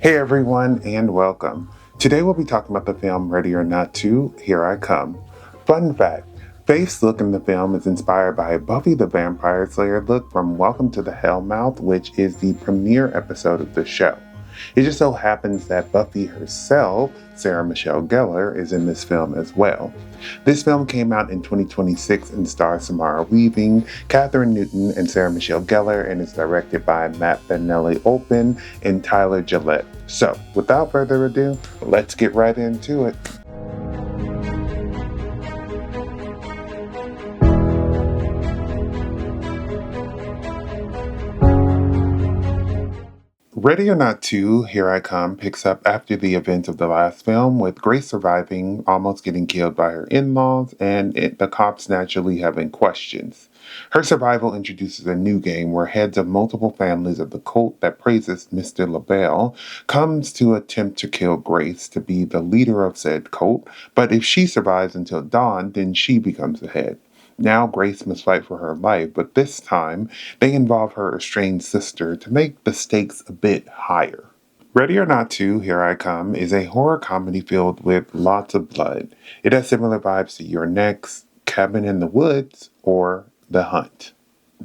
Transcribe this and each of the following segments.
Hey everyone, and welcome. Today we'll be talking about the film Ready or Not 2, Here I Come. Fun fact, Faith's look in the film is inspired by Buffy the Vampire Slayer look from Welcome to the Hellmouth, which is the premiere episode of the show. It just so happens that Buffy herself, Sarah Michelle Gellar, is in this film as well. This film came out in 2026 and stars Samara Weaving, Kathryn Newton, and Sarah Michelle Gellar, and is directed by Matt Bettinelli-Olpin and Tyler Gillett. So, without further ado, let's get right into it. Ready or Not 2, Here I Come picks up after the events of the last film, with Grace surviving, almost getting killed by her in-laws, and the cops naturally having questions. Her survival introduces a new game where heads of multiple families of the cult that praises Mr. LaBelle comes to attempt to kill Grace to be the leader of said cult, but if she survives until dawn, then she becomes the head. Now Grace must fight for her life, but this time they involve her estranged sister to make the stakes a bit higher. Ready or Not 2, Here I Come is a horror comedy filled with lots of blood. It has similar vibes to Your Next, Cabin in the Woods, or The Hunt.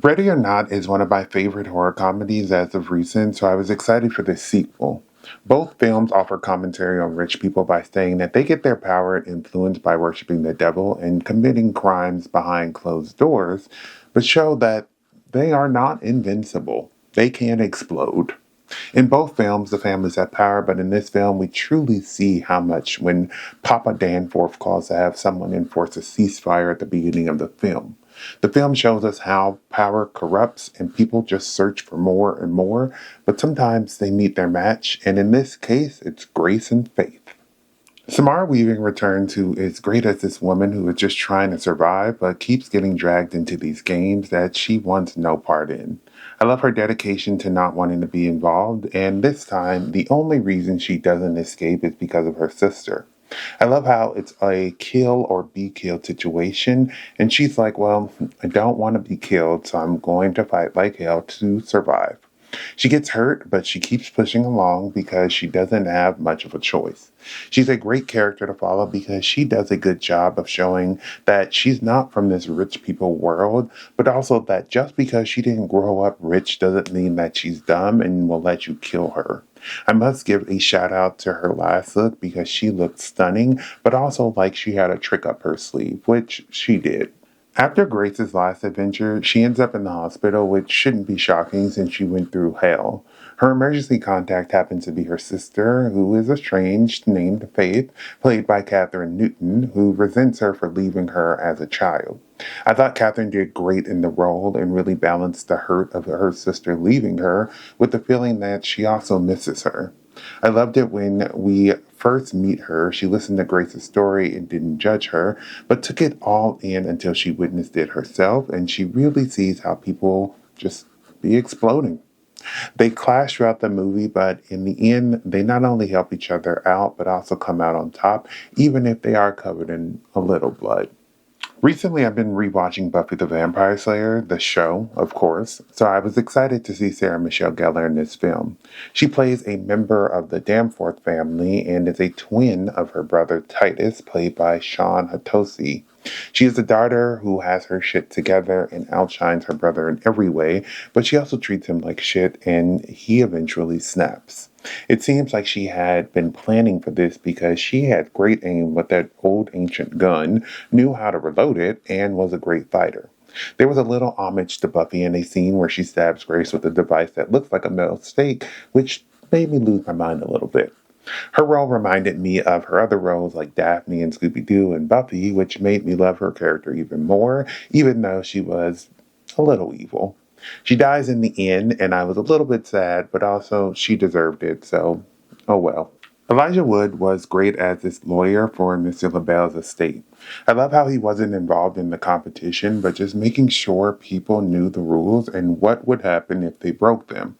Ready or Not is one of my favorite horror comedies as of recent, so I was excited for this sequel. Both films offer commentary on rich people by saying that they get their power and influence by worshiping the devil and committing crimes behind closed doors, but show that they are not invincible. They can explode. In both films, the families have power, but in this film, we truly see how much when Papa Danforth calls to have someone enforce a ceasefire at the beginning of the film. The film shows us how power corrupts and people just search for more and more, but sometimes they meet their match, and in this case, it's Grace and Faith. Samara Weaving returns, who is great as this woman who is just trying to survive but keeps getting dragged into these games that she wants no part in. I love her dedication to not wanting to be involved, and this time, the only reason she doesn't escape is because of her sister. I love how it's a kill or be killed situation, and she's like, well, I don't want to be killed, so I'm going to fight like hell to survive. She gets hurt, but she keeps pushing along because she doesn't have much of a choice. She's a great character to follow because she does a good job of showing that she's not from this rich people world, but also that just because she didn't grow up rich doesn't mean that she's dumb and will let you kill her. I must give a shout out to her last look because she looked stunning, but also like she had a trick up her sleeve, which she did. After Grace's last adventure, she ends up in the hospital, which shouldn't be shocking since she went through hell. Her emergency contact happens to be her sister, who is estranged, named Faith, played by Kathryn Newton, who resents her for leaving her as a child. I thought Kathryn did great in the role and really balanced the hurt of her sister leaving her with the feeling that she also misses her. I loved it when we first meet her. She listened to Grace's story and didn't judge her, but took it all in until she witnessed it herself, and she really sees how people just be exploding. They clash throughout the movie, but in the end, they not only help each other out, but also come out on top, even if they are covered in a little blood. Recently, I've been rewatching Buffy the Vampire Slayer, the show, of course, so I was excited to see Sarah Michelle Gellar in this film. She plays a member of the Danforth family and is a twin of her brother Titus, played by Sean Hatosi. She is a daughter who has her shit together and outshines her brother in every way, but she also treats him like shit and he eventually snaps. It seems like she had been planning for this because she had great aim with that old ancient gun, knew how to reload it, and was a great fighter. There was a little homage to Buffy in a scene where she stabs Grace with a device that looks like a metal stake, which made me lose my mind a little bit. Her role reminded me of her other roles like Daphne and Scooby-Doo and Buffy, which made me love her character even more, even though she was a little evil. She dies in the end, and I was a little bit sad, but also she deserved it, so oh well. Elijah Wood was great as this lawyer for Mr. LaBelle's estate. I love how he wasn't involved in the competition, but just making sure people knew the rules and what would happen if they broke them.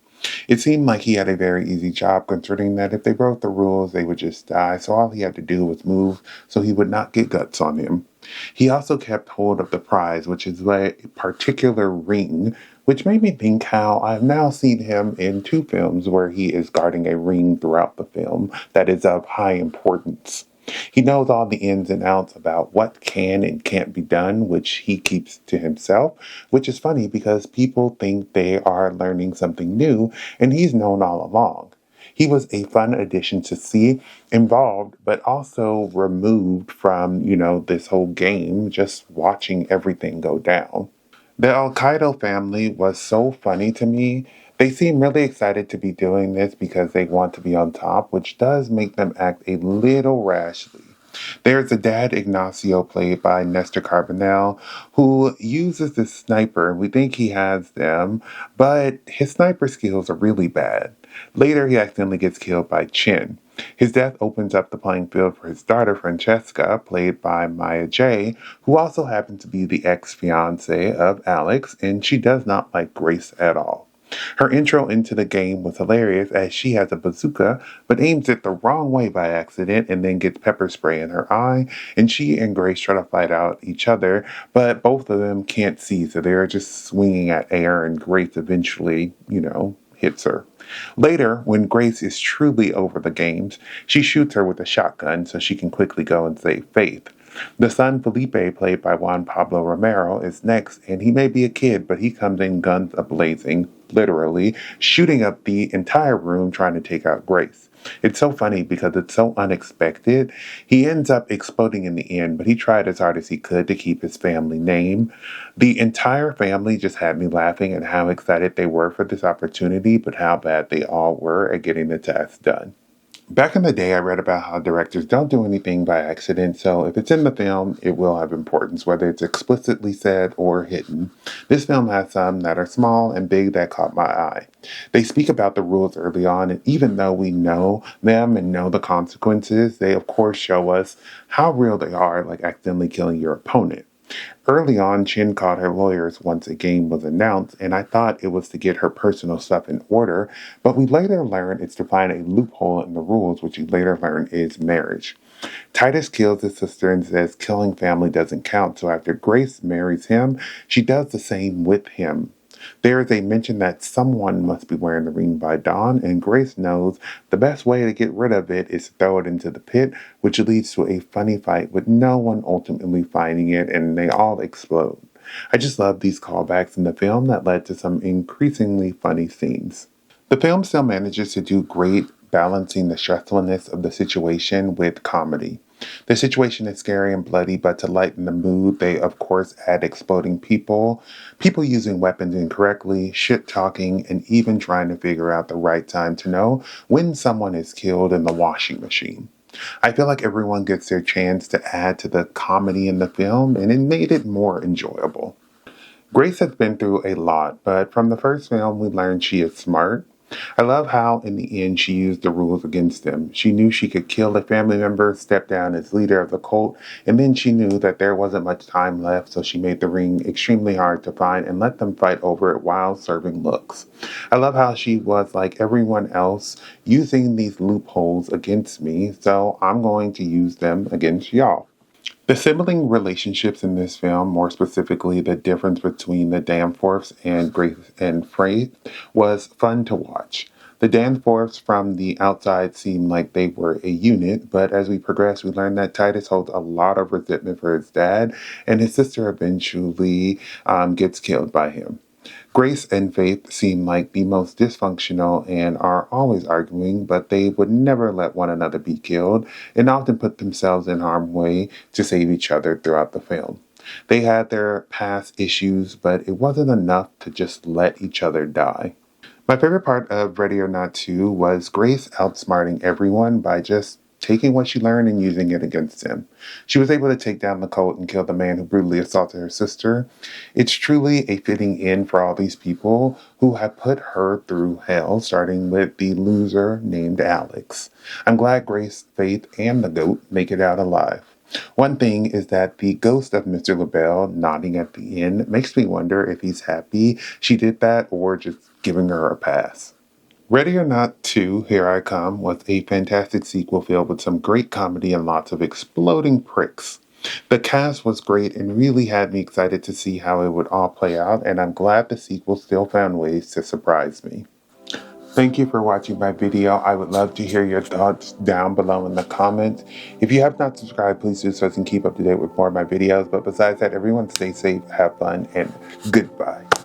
It seemed like he had a very easy job, considering that if they broke the rules, they would just die, so all he had to do was move so he would not get guts on him. He also kept hold of the prize, which is a particular ring which made me think how I've now seen him in two films where he is guarding a ring throughout the film that is of high importance. He knows all the ins and outs about what can and can't be done, which he keeps to himself, which is funny because people think they are learning something new, and he's known all along. He was a fun addition to see, involved, but also removed from, this whole game, just watching everything go down. The Al Qaeda family was so funny to me. They seem really excited to be doing this because they want to be on top, which does make them act a little rashly. There's a dad, Ignacio, played by Nestor Carbonell, who uses the sniper. We think he has them, but his sniper skills are really bad. Later, he accidentally gets killed by Chin. His death opens up the playing field for his daughter, Francesca, played by Maya J., who also happens to be the ex-fiancée of Alex, and she does not like Grace at all. Her intro into the game was hilarious as she has a bazooka but aims it the wrong way by accident and then gets pepper spray in her eye, and she and Grace try to fight out each other, but both of them can't see, so they're just swinging at air, and Grace eventually, hits her. Later, when Grace is truly over the games, she shoots her with a shotgun so she can quickly go and save Faith. The son Felipe, played by Juan Pablo Romero, is next, and he may be a kid, but he comes in guns a-blazing, literally, shooting up the entire room trying to take out Grace. It's so funny because it's so unexpected. He ends up exploding in the end, but he tried as hard as he could to keep his family name. The entire family just had me laughing at how excited they were for this opportunity, but how bad they all were at getting the task done. Back in the day, I read about how directors don't do anything by accident, so if it's in the film, it will have importance, whether it's explicitly said or hidden. This film has some that are small and big that caught my eye. They speak about the rules early on, and even though we know them and know the consequences, they of course show us how real they are, like accidentally killing your opponent. Early on, Chin called her lawyers once a game was announced, and I thought it was to get her personal stuff in order, but we later learn it's to find a loophole in the rules, which you later learn is marriage. Titus kills his sister and says killing family doesn't count, so after Grace marries him, she does the same with him. There is a mention that someone must be wearing the ring by dawn, and Grace knows the best way to get rid of it is to throw it into the pit, which leads to a funny fight with no one ultimately finding it, and they all explode. I just love these callbacks in the film that led to some increasingly funny scenes. The film still manages to do great balancing the stressfulness of the situation with comedy. The situation is scary and bloody, but to lighten the mood, they of course add exploding people using weapons incorrectly, shit talking, and even trying to figure out the right time to know when someone is killed in the washing machine. I feel like everyone gets their chance to add to the comedy in the film, and it made it more enjoyable. Grace has been through a lot, but from the first film, we learned she is smart. I love how, in the end, she used the rules against them. She knew she could kill a family member, step down as leader of the cult, and then she knew that there wasn't much time left, so she made the ring extremely hard to find and let them fight over it while serving looks. I love how she was like everyone else, using these loopholes against me, so I'm going to use them against y'all. The sibling relationships in this film, more specifically the difference between the Danforths and Grace and Faith, was fun to watch. The Danforths from the outside seemed like they were a unit, but as we progress, we learn that Titus holds a lot of resentment for his dad, and his sister eventually gets killed by him. Grace and Faith seem like the most dysfunctional and are always arguing, but they would never let one another be killed and often put themselves in harm's way to save each other throughout the film. They had their past issues, but it wasn't enough to just let each other die. My favorite part of Ready or Not 2 was Grace outsmarting everyone by just taking what she learned and using it against him. She was able to take down the cult and kill the man who brutally assaulted her sister. It's truly a fitting end for all these people who have put her through hell, starting with the loser named Alex. I'm glad Grace, Faith, and the goat make it out alive. One thing is that the ghost of Mr. LaBelle nodding at the end makes me wonder if he's happy she did that or just giving her a pass. Ready or Not 2, Here I Come, was a fantastic sequel filled with some great comedy and lots of exploding pricks. The cast was great and really had me excited to see how it would all play out, and I'm glad the sequel still found ways to surprise me. Thank you for watching my video. I would love to hear your thoughts down below in the comments. If you have not subscribed, please do so and keep up to date with more of my videos. But besides that, everyone stay safe, have fun, and goodbye.